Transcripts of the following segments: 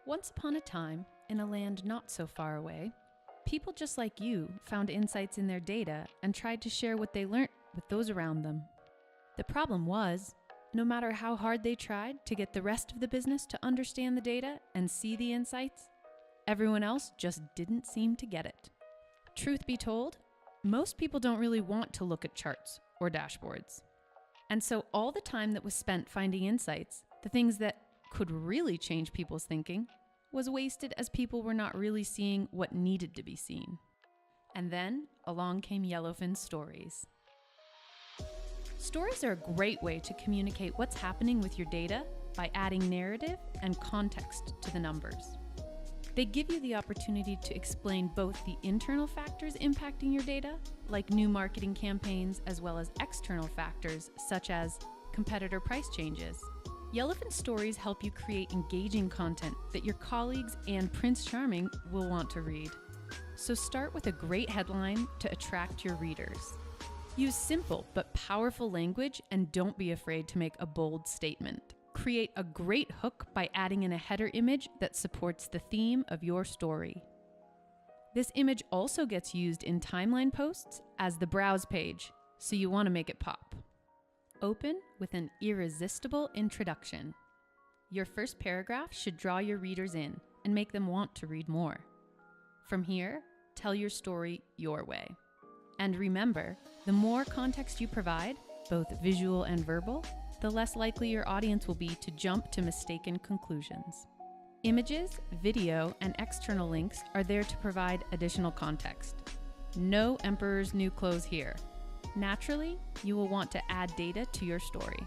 Once upon a time, in a land not so far away, people just like you found insights in their data and tried to share what they learned with those around them. The problem was, no matter how hard they tried to get the rest of the business to understand the data and see the insights, everyone else just didn't seem to get it. Truth be told, most people don't really want to look at charts or dashboards. And so all the time that was spent finding insights, the things that could really change people's thinking, was wasted as people were not really seeing what needed to be seen. And then along came Yellowfin stories. Stories are a great way to communicate what's happening with your data by adding narrative and context to the numbers. They give you the opportunity to explain both the internal factors impacting your data, like new marketing campaigns, as well as external factors such as competitor price changes. Yellowfin stories help you create engaging content that your colleagues and Prince Charming will want to read. So start with a great headline to attract your readers. Use simple but powerful language and don't be afraid to make a bold statement. Create a great hook by adding in a header image that supports the theme of your story. This image also gets used in timeline posts as the browse page, so you want to make it pop. Open with an irresistible introduction. Your first paragraph should draw your readers in and make them want to read more. From here, tell your story your way. And remember, the more context you provide, both visual and verbal, the less likely your audience will be to jump to mistaken conclusions. Images, video, and external links are there to provide additional context. No emperor's new clothes here. Naturally, you will want to add data to your story.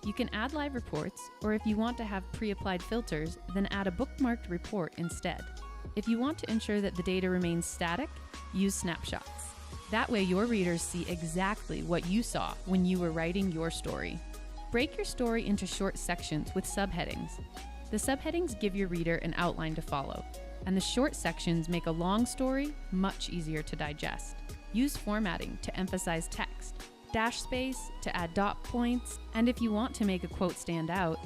You can add live reports, or if you want to have pre-applied filters, then add a bookmarked report instead. If you want to ensure that the data remains static, use snapshots. That way your readers see exactly what you saw when you were writing your story. Break your story into short sections with subheadings. The subheadings give your reader an outline to follow, and the short sections make a long story much easier to digest. Use formatting to emphasize text, dash space to add dot points, and if you want to make a quote stand out,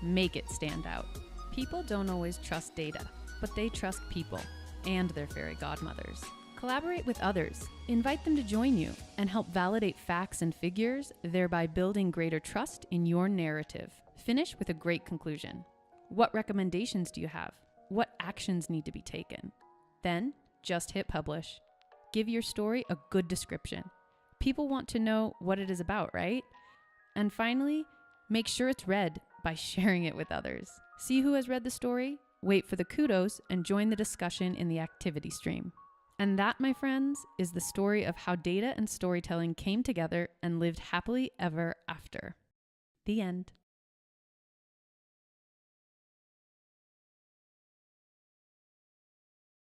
make it stand out. People don't always trust data, but they trust people and their fairy godmothers. Collaborate with others, invite them to join you, and help validate facts and figures, thereby building greater trust in your narrative. Finish with a great conclusion. What recommendations do you have? What actions need to be taken? Then, just hit publish. Give your story a good description. People want to know what it is about, right? And finally, make sure it's read by sharing it with others. See who has read the story, wait for the kudos, and join the discussion in the activity stream. And that, my friends, is the story of how data and storytelling came together and lived happily ever after. The end.